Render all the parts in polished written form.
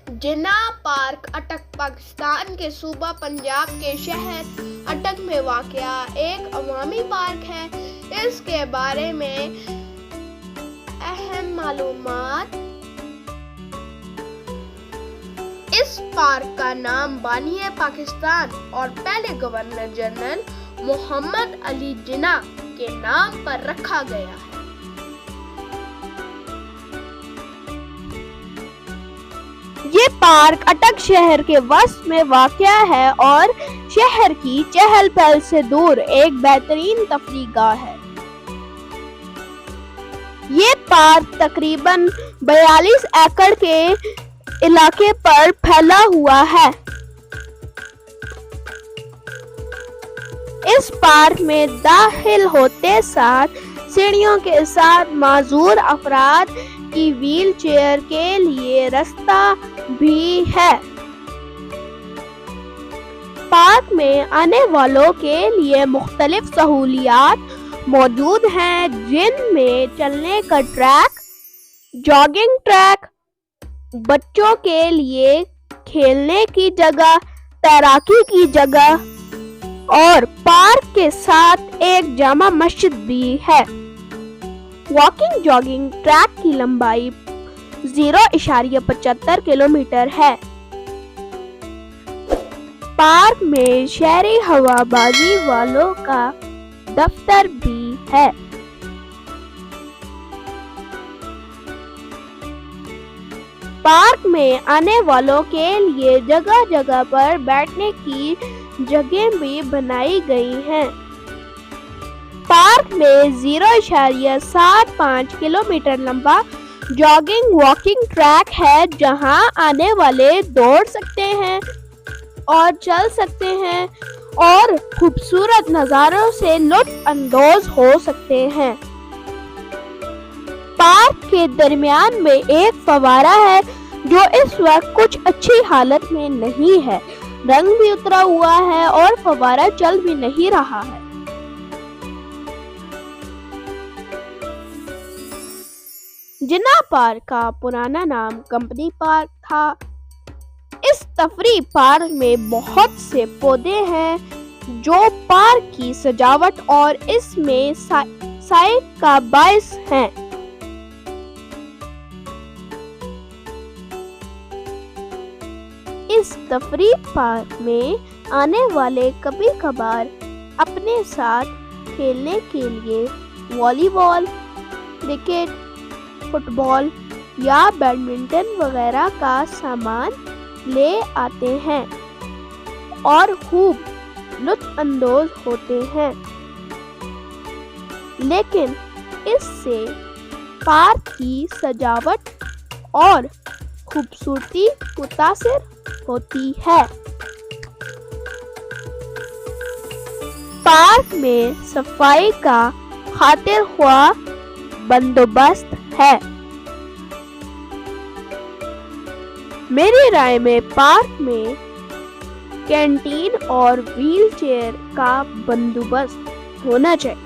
जिन्ना park अटक पाकिस्तान के सूबा पंजाब के शहर अटक में वाक़या एक अवामी पार्क है। इसके बारे में अहम मालूमात। इस पार्क का नाम बानी पाकिस्तान और पहले गवर्नर जनरल मोहम्मद अली जिन्ना के नाम पर रखा गया है। ये पार्क अटक शहर के वस्त में वाक़या है और शहर की चहल पहल से दूर एक बेहतरीन तफरीगाह है। ये पार्क तकरीबन 42 एकड़ के इलाके पर फैला हुआ है। इस पार्क में दाखिल होते साथ सीढ़ियों के साथ माजूर अफराद की व्हील चेयर के लिए रास्ता भी है। पार्क में आने वालों के लिए मुख्तलिफ सहूलियात मौजूद हैं, जिनमें चलने का ट्रैक, जॉगिंग ट्रैक, बच्चों के लिए खेलने की जगह, तैराकी की जगह और पार्क के साथ एक जामा मस्जिद भी है। वॉकिंग जॉगिंग ट्रैक की लंबाई 0.75 किलोमीटर है। पार्क में शहरी हवाबाजी वालों का दफ्तर भी है। पार्क में आने वालों के लिए जगह जगह पर बैठने की जगह भी बनाई गई हैं। पार्क में 0.75 किलोमीटर लंबा जॉगिंग वॉकिंग ट्रैक है, जहां आने वाले दौड़ सकते हैं और चल सकते हैं और खूबसूरत नज़ारों से लुत्फ अंदोज हो सकते हैं। पार्क के दरमियान में एक फव्वारा है जो इस वक्त कुछ अच्छी हालत में नहीं है, रंग भी उतरा हुआ है और फव्वारा चल भी नहीं रहा है। जिन्ना पार्क का पुराना नाम कंपनी पार्क था। इस तफरी पार्क में बहुत से पौधे हैं जो पार्क की सजावट और इसमें साए का बायस हैं। इस तफरी पार्क में आने वाले कभी कभार अपने साथ खेलने के लिए वॉलीबॉल, क्रिकेट, फुटबॉल या बैडमिंटन वगैरह का सामान ले आते हैं और खूब लुत्फ अंदोज होते हैं। लेकिन इससे पार्क की सजावट और खूबसूरती मुतासिर होती है। पार्क में सफाई का खातिर ख्वाह बंदोबस्त है। मेरी राय में पार्क में कैंटीन और व्हील चेयर का बंदोबस्त होना चाहिए।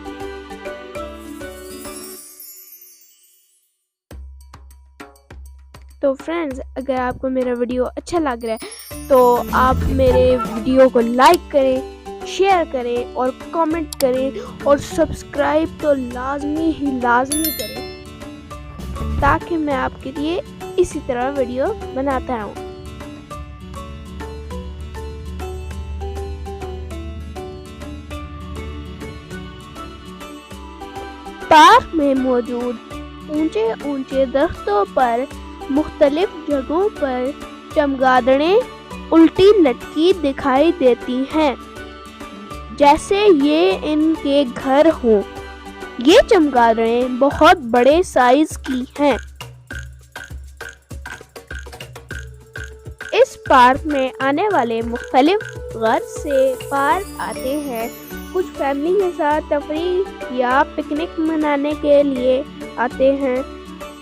तो फ्रेंड्स, अगर आपको मेरा वीडियो अच्छा लग रहा है तो आप मेरे वीडियो को लाइक करें, शेयर करें और कमेंट करें और सब्सक्राइब तो लाजमी करें, ताकि मैं आपके लिए इसी तरह वीडियो बनाता रहूं। पार्क में मौजूद ऊंचे दरख्तों पर मुख्तलिफ जगहों पर चमगादड़ें उल्टी लटकी दिखाई देती हैं, जैसे ये इनके घर हों। ये चमगादड़ें बहुत बड़े साइज की हैं। इस पार्क में आने वाले मुख्तलिफ गर्ज से पार्क आते हैं। कुछ फैमिली के साथ तफरीह या पिकनिक मनाने के लिए आते हैं,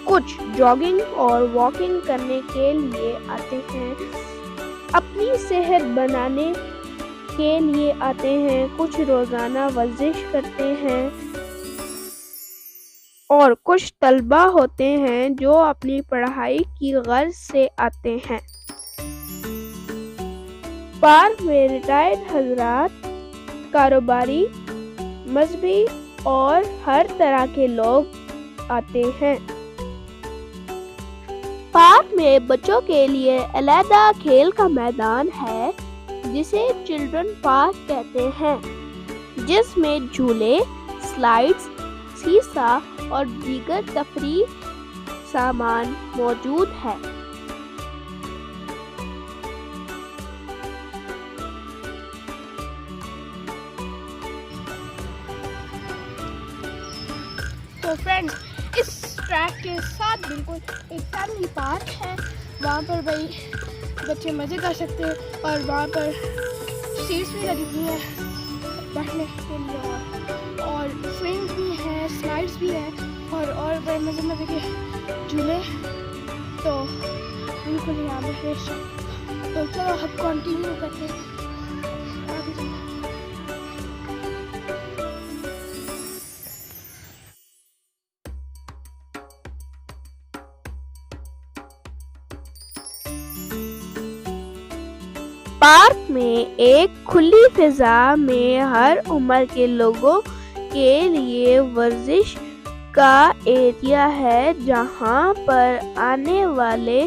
कुछ जॉगिंग और वॉकिंग करने के लिए आते हैं, अपनी सेहत बनाने के लिए आते हैं, कुछ रोज़ाना वर्जिश करते हैं। اور کچھ طلبہ ہوتے ہیں جو اپنی پڑھائی کی غرض سے آتے ہیں۔ پارک میں ریٹائرڈ حضرات، کاروباری، مذہبی اور ہر طرح کے لوگ آتے ہیں۔ پارک میں بچوں کے لیے علیحدہ کھیل کا میدان ہے جسے چلڈرن پارک کہتے ہیں، جس میں جھولے، سلائیڈز، سیسا اور دیگر تفریحی سامان موجود ہے۔ تو فرینڈز، اس ٹریک کے ساتھ بالکل ایک فیملی پارک ہے، وہاں پر بھائی بچے مزے کر سکتے ہیں، اور وہاں پر سیٹس بھی لگی ہوئی ہیں بیٹھنے کے لیے، اور سوئنگس بھی ہیں، سلائڈس بھی ہیں، اور بڑے مزے کے جھولے، تو بالکل یہاں پہ فریش ہے۔ تو چلو ہم کنٹینیو کرتے ہیں آگے چلتے ہیں۔ پارک میں ایک کھلی فضا میں ہر عمر کے لوگوں کے لیے ورزش کا ایریا ہے، جہاں پر آنے والے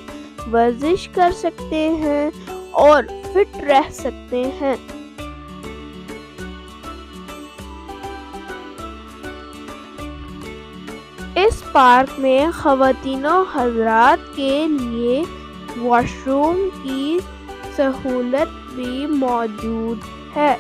ورزش کر سکتے ہیں اور فٹ رہ سکتے ہیں۔ اس پارک میں خواتین و حضرات کے لیے واش روم کی سہولت بھی موجود ہے۔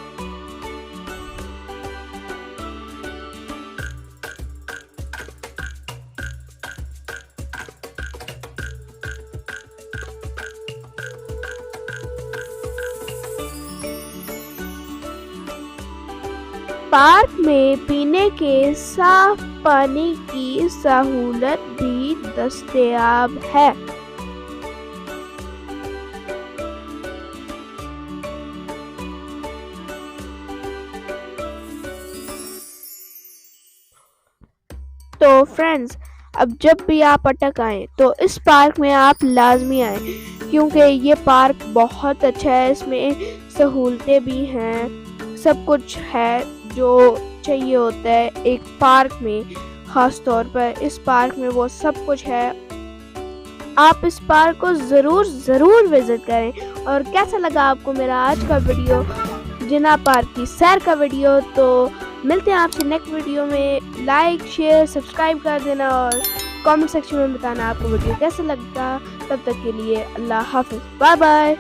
پارک میں پینے کے صاف پانی کی سہولت بھی دستیاب ہے۔ تو فرینڈز، اب جب بھی آپ اٹک آئیں تو اس پارک میں آپ لازمی آئیں، کیونکہ یہ پارک بہت اچھا ہے، اس میں سہولتیں بھی ہیں، سب کچھ ہے جو چاہیے ہوتا ہے ایک پارک میں۔ خاص طور پر اس پارک میں وہ سب کچھ ہے۔ آپ اس پارک کو ضرور وزٹ کریں۔ اور کیسا لگا آپ کو میرا آج کا ویڈیو، جناح پارک کی سیر کا ویڈیو؟ تو ملتے ہیں آپ سے نیکسٹ ویڈیو میں۔ لائک، شیئر، سبسکرائب کر دینا اور کامنٹ سیکشن میں بتانا آپ کو ویڈیو کیسا لگتا۔ تب تک کے لیے اللہ حافظ، بائے بائے۔